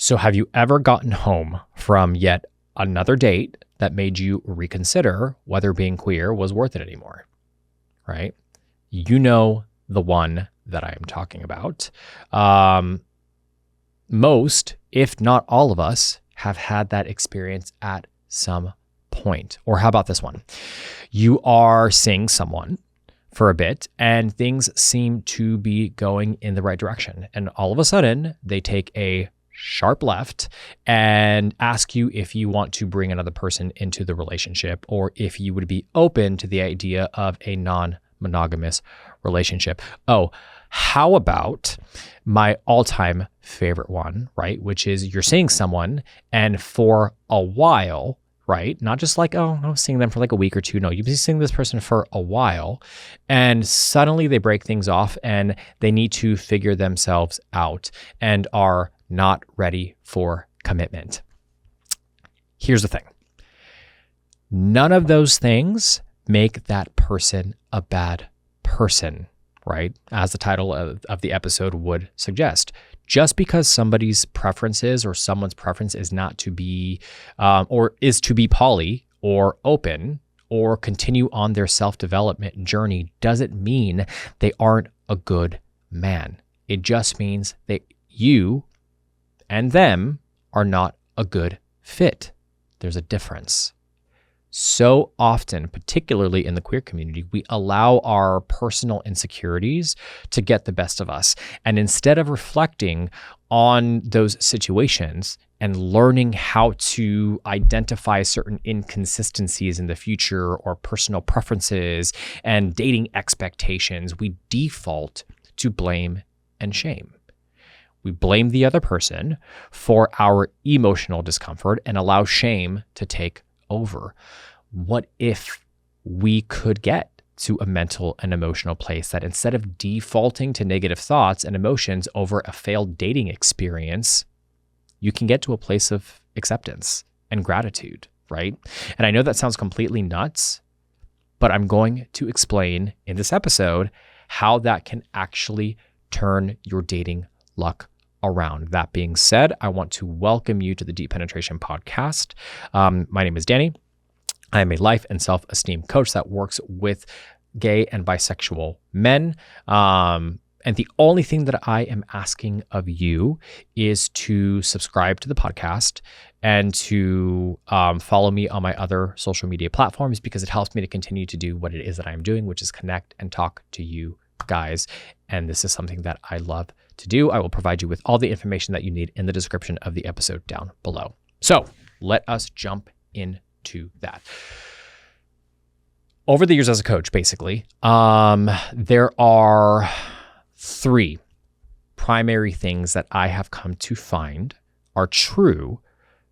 So have you ever gotten home from yet another date that made you reconsider whether being queer was worth it anymore? Right? You know the one that I am talking about. Most, if not all of us, have had that experience at some point. Or how about this one? You are seeing someone for a bit and things seem to be going in the right direction. And all of a sudden, they take a sharp left and ask you if you want to bring another person into the relationship or if you would be open to the idea of a non-monogamous relationship. Oh, how about my all-time favorite one, right? Which is you're seeing someone and for a while, right? Not just like, oh, I was seeing them for like a week or two. No, you've been seeing this person for a while and suddenly they break things off and they need to figure themselves out and are not ready for commitment. Here's the thing. None of those things make that person a bad person, right? As the title of the episode would suggest. Just because somebody's preferences or someone's preference is not to be, or is to be poly or open or continue on their self-development journey doesn't mean they aren't a good man. It just means that you and them are not a good fit. There's a difference. So often, particularly in the queer community, we allow our personal insecurities to get the best of us. And instead of reflecting on those situations and learning how to identify certain inconsistencies in the future or personal preferences and dating expectations, we default to blame and shame. We blame the other person for our emotional discomfort and allow shame to take over. What if we could get to a mental and emotional place that instead of defaulting to negative thoughts and emotions over a failed dating experience, you can get to a place of acceptance and gratitude, right? And I know that sounds completely nuts, but I'm going to explain in this episode how that can actually turn your dating luck around. That being said, I want to welcome you to the Deep Penetration Podcast. My name is Danny. I am a life and self-esteem coach that works with gay and bisexual men. And the only thing that I am asking of you is to subscribe to the podcast and to follow me on my other social media platforms because it helps me to continue to do what it is that I'm doing, which is connect and talk to you guys. And this is something that I love to do. I will provide you with all the information that you need in the description of the episode down below. So let us jump into that. Over the years as a coach, basically, there are three primary things that I have come to find are true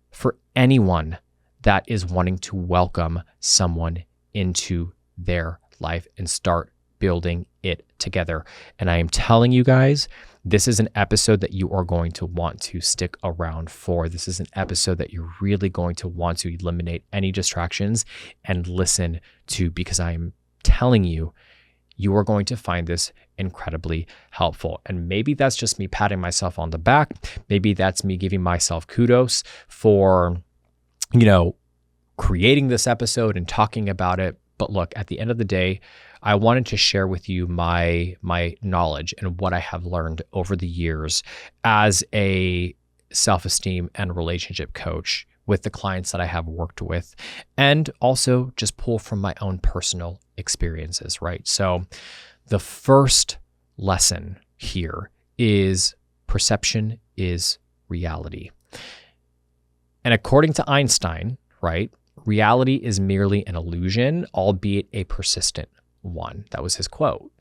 for anyone that is wanting to welcome someone into their life and start building it together. And I am telling you guys, this is an episode that you are going to want to stick around for. This is an episode that you're really going to want to eliminate any distractions and listen to because I am telling you, you are going to find this incredibly helpful. And maybe that's just me patting myself on the back. Maybe that's me giving myself kudos for, creating this episode and talking about it. But look, at the end of the day, I wanted to share with you my knowledge and what I have learned over the years as a self-esteem and relationship coach with the clients that I have worked with, and also just pull from my own personal experiences, right? So the first lesson here is perception is reality. And according to Einstein, right, reality is merely an illusion, albeit a persistent one. That was his quote.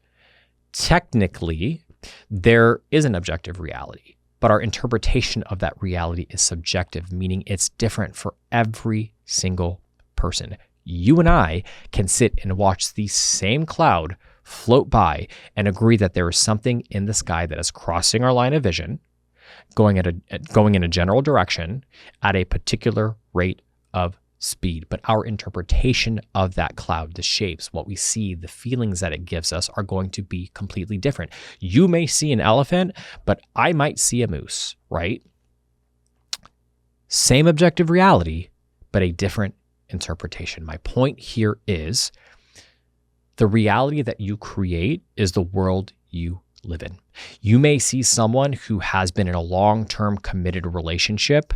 Technically, there is an objective reality, but our interpretation of that reality is subjective, meaning it's different for every single person. You and I can sit and watch the same cloud float by and agree that there is something in the sky that is crossing our line of vision, going in a general direction at a particular rate of speed. But our interpretation of that cloud, the shapes, what we see, the feelings that it gives us are going to be completely different. You may see an elephant, but I might see a moose, right? Same objective reality, but a different interpretation. My point here is the reality that you create is the world you live in. You may see someone who has been in a long-term committed relationship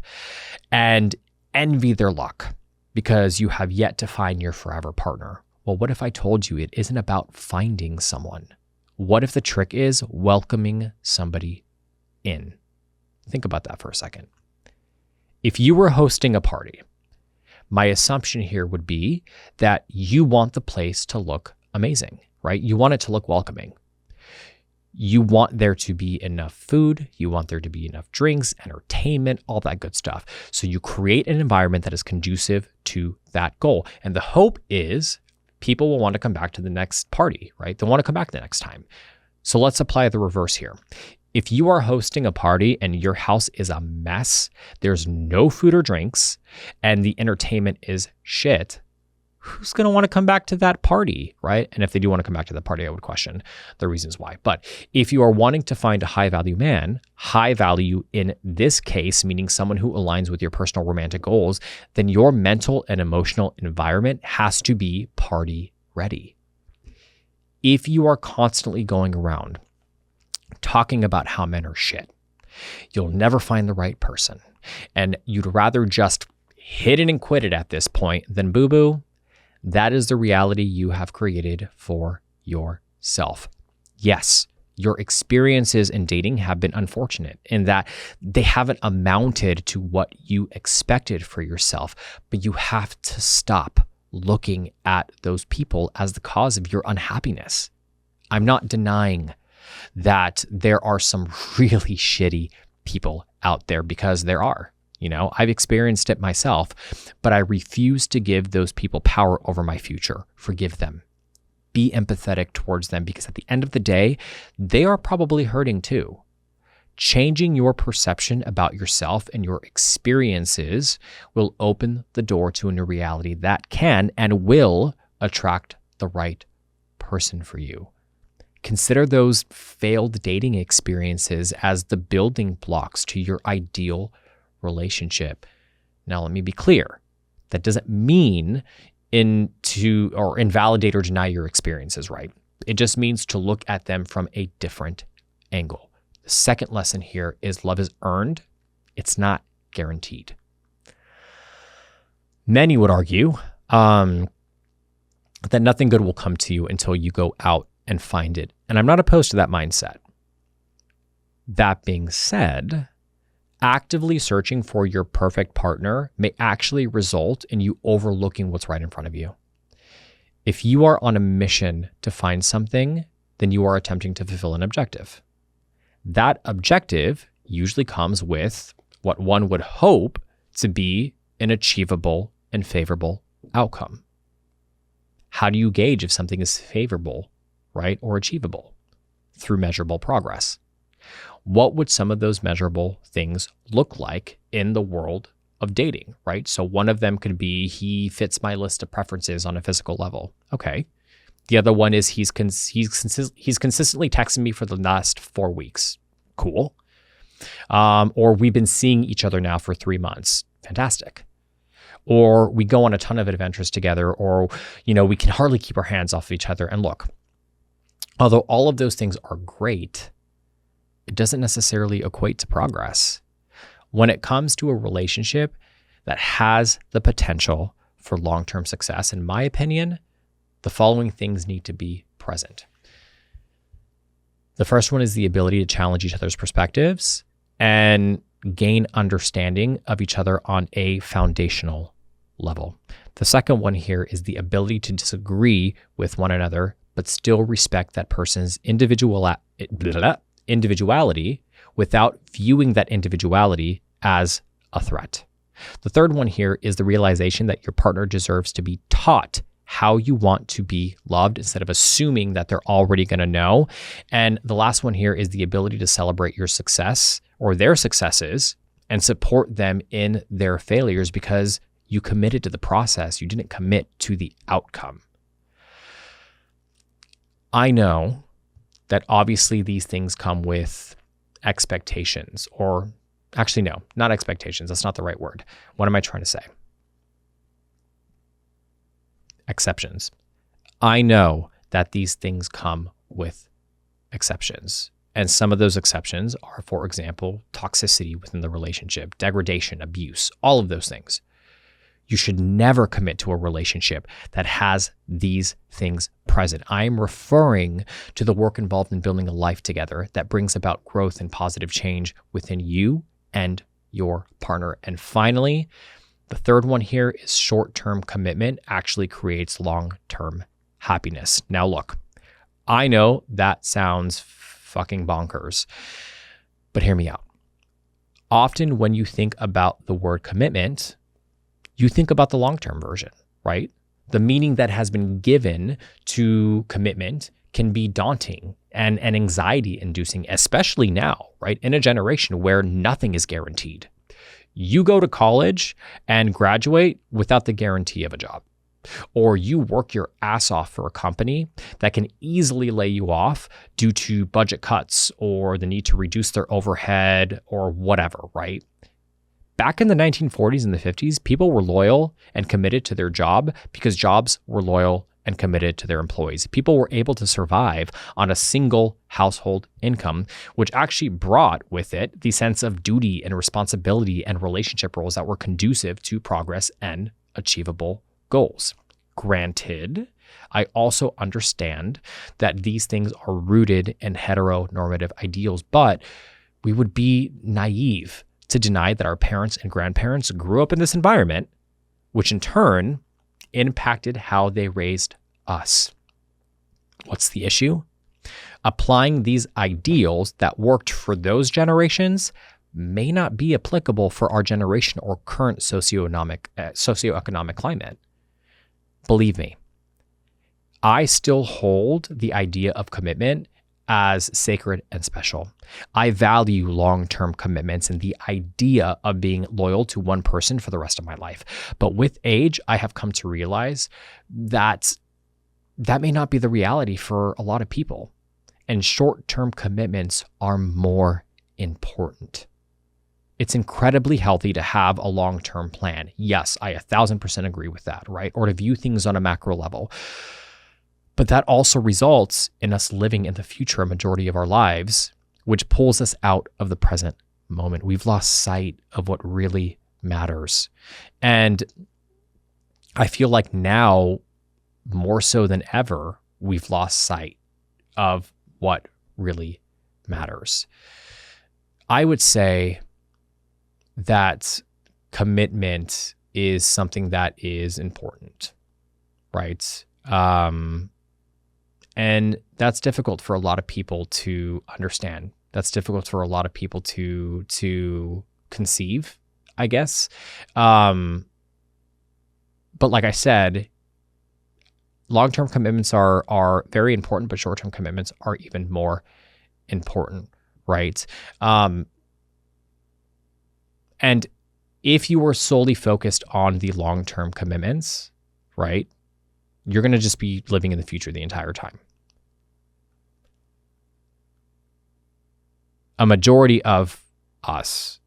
and envy their luck because you have yet to find your forever partner. Well, what if I told you it isn't about finding someone? What if the trick is welcoming somebody in? Think about that for a second. If you were hosting a party, my assumption here would be that you want the place to look amazing, right? You want it to look welcoming. You want there to be enough food. You want there to be enough drinks, entertainment, all that good stuff. So you create an environment that is conducive to that goal. And the hope is people will want to come back to the next party, right? They'll want to come back the next time. So let's apply the reverse here. If you are hosting a party and your house is a mess, there's no food or drinks, and the entertainment is shit, who's going to want to come back to that party, right? And if they do want to come back to the party, I would question the reasons why. But if you are wanting to find a high value man, high value in this case, meaning someone who aligns with your personal romantic goals, then your mental and emotional environment has to be party ready. If you are constantly going around talking about how men are shit, you'll never find the right person. And you'd rather just hit it and quit it at this point than boo-boo. That is the reality you have created for yourself. Yes, your experiences in dating have been unfortunate in that they haven't amounted to what you expected for yourself, but you have to stop looking at those people as the cause of your unhappiness. I'm not denying that there are some really shitty people out there, because there are. You know, I've experienced it myself, but I refuse to give those people power over my future. Forgive them. Be empathetic towards them, because at the end of the day, they are probably hurting too. Changing your perception about yourself and your experiences will open the door to a new reality that can and will attract the right person for you. Consider those failed dating experiences as the building blocks to your ideal relationship. Now, let me be clear. That doesn't mean invalidate or deny your experiences, right? It just means to look at them from a different angle. The second lesson here is love is earned. It's not guaranteed. Many would argue that nothing good will come to you until you go out and find it. And I'm not opposed to that mindset. That being said, actively searching for your perfect partner may actually result in you overlooking what's right in front of you. If you are on a mission to find something, then you are attempting to fulfill an objective. That objective usually comes with what one would hope to be an achievable and favorable outcome. How do you gauge if something is favorable, right, or achievable? Through measurable progress. What would some of those measurable things look like in the world of dating, right? So one of them could be he fits my list of preferences on a physical level. Okay. The other one is he's consistently texting me for the last 4 weeks. Cool. Or we've been seeing each other now for 3 months. Fantastic. Or we go on a ton of adventures together, or, we can hardly keep our hands off of each other. And look, although all of those things are great, it doesn't necessarily equate to progress. When it comes to a relationship that has the potential for long-term success, in my opinion, the following things need to be present. The first one is the ability to challenge each other's perspectives and gain understanding of each other on a foundational level. The second one here is the ability to disagree with one another, but still respect that person's individuality without viewing that individuality as a threat. The third one here is the realization that your partner deserves to be taught how you want to be loved instead of assuming that they're already going to know. And the last one here is the ability to celebrate your success or their successes and support them in their failures, because you committed to the process. You didn't commit to the outcome. I know that obviously these things come with expectations, or Actually, no, not expectations. That's not the right word. What am I trying to say? Exceptions. I know that these things come with exceptions. And some of those exceptions are, for example, toxicity within the relationship, degradation, abuse, all of those things. You should never commit to a relationship that has these things present. I am referring to the work involved in building a life together that brings about growth and positive change within you and your partner. And finally, the third one here is short-term commitment actually creates long-term happiness. Now look, I know that sounds fucking bonkers, but hear me out. Often when you think about the word commitment, you think about the long-term version, right? The meaning that has been given to commitment can be daunting and anxiety-inducing, especially now, right? In a generation where nothing is guaranteed. You go to college and graduate without the guarantee of a job. Or you work your ass off for a company that can easily lay you off due to budget cuts or the need to reduce their overhead or whatever, right? Back in the 1940s and the 50s, people were loyal and committed to their job because jobs were loyal and committed to their employees. People were able to survive on a single household income, which actually brought with it the sense of duty and responsibility and relationship roles that were conducive to progress and achievable goals. Granted, I also understand that these things are rooted in heteronormative ideals, but we would be naive to deny that our parents and grandparents grew up in this environment, which in turn impacted how they raised us. What's the issue? Applying these ideals that worked for those generations may not be applicable for our generation or current socioeconomic climate. Believe me, I still hold the idea of commitment as sacred and special. I value long-term commitments and the idea of being loyal to one person for the rest of my life. But with age, I have come to realize that that may not be the reality for a lot of people. And short-term commitments are more important. It's incredibly healthy to have a long-term plan. Yes, I 1,000% agree with that, right? Or to view things on a macro level. But that also results in us living in the future a majority of our lives, which pulls us out of the present moment. We've lost sight of what really matters. And I feel like now, more so than ever, we've lost sight of what really matters. I would say that commitment is something that is important, right? And that's difficult for a lot of people to understand. That's difficult for a lot of people to conceive, I guess. But like I said, long-term commitments are very important, but short-term commitments are even more important, right? And if you were solely focused on the long-term commitments, right, you're going to just be living in the future the entire time. A majority of us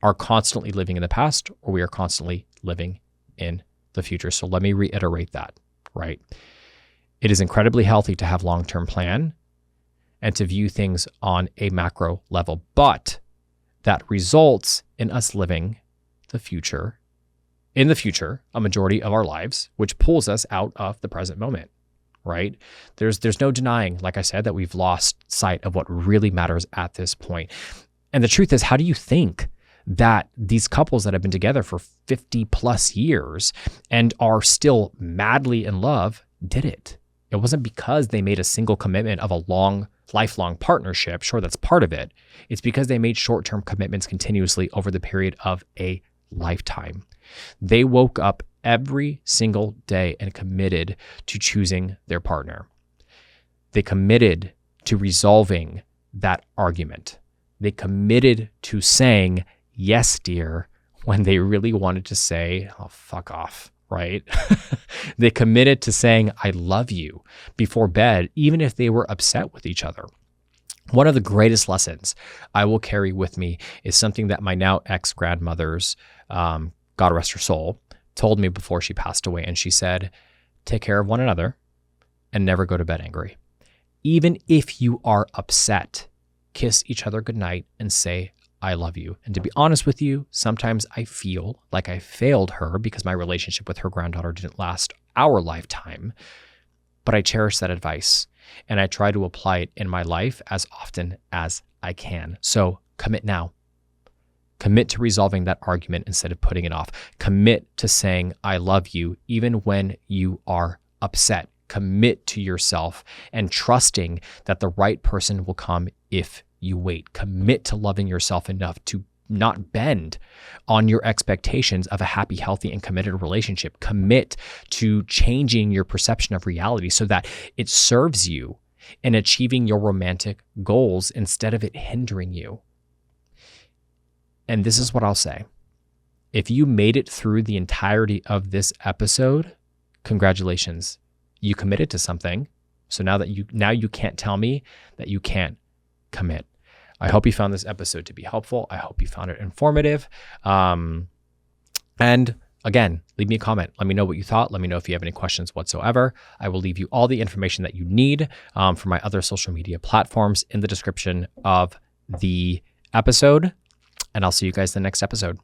are constantly living in the past, or we are constantly living in the future. So let me reiterate that, right? It is incredibly healthy to have long-term plan and to view things on a macro level, but that results in us living in the future, a majority of our lives, which pulls us out of the present moment, right? There's no denying, like I said, that we've lost sight of what really matters at this point. And the truth is, how do you think that these couples that have been together for 50 plus years and are still madly in love did it? It wasn't because they made a single commitment of a lifelong partnership. Sure, that's part of it. It's because they made short-term commitments continuously over the period of a lifetime. They woke up every single day and committed to choosing their partner. They committed to resolving that argument. They committed to saying, yes, dear, when they really wanted to say, oh, fuck off, right? They committed to saying, I love you before bed, even if they were upset with each other. One of the greatest lessons I will carry with me is something that my now ex-grandmother's, God rest her soul, told me before she passed away. And she said, take care of one another and never go to bed angry. Even if you are upset, kiss each other goodnight and say, I love you. And to be honest with you, sometimes I feel like I failed her because my relationship with her granddaughter didn't last our lifetime. But I cherish that advice and I try to apply it in my life as often as I can. So commit now. Commit to resolving that argument instead of putting it off. Commit to saying, I love you, even when you are upset. Commit to yourself and trusting that the right person will come if you wait. Commit to loving yourself enough to not bend on your expectations of a happy, healthy, and committed relationship. Commit to changing your perception of reality so that it serves you in achieving your romantic goals instead of it hindering you. And this is what I'll say. If you made it through the entirety of this episode, congratulations. You committed to something. So now you can't tell me that you can't commit. I hope you found this episode to be helpful. I hope you found it informative. And again, leave me a comment. Let me know what you thought. Let me know if you have any questions whatsoever. I will leave you all the information that you need for my other social media platforms in the description of the episode. And I'll see you guys in the next episode.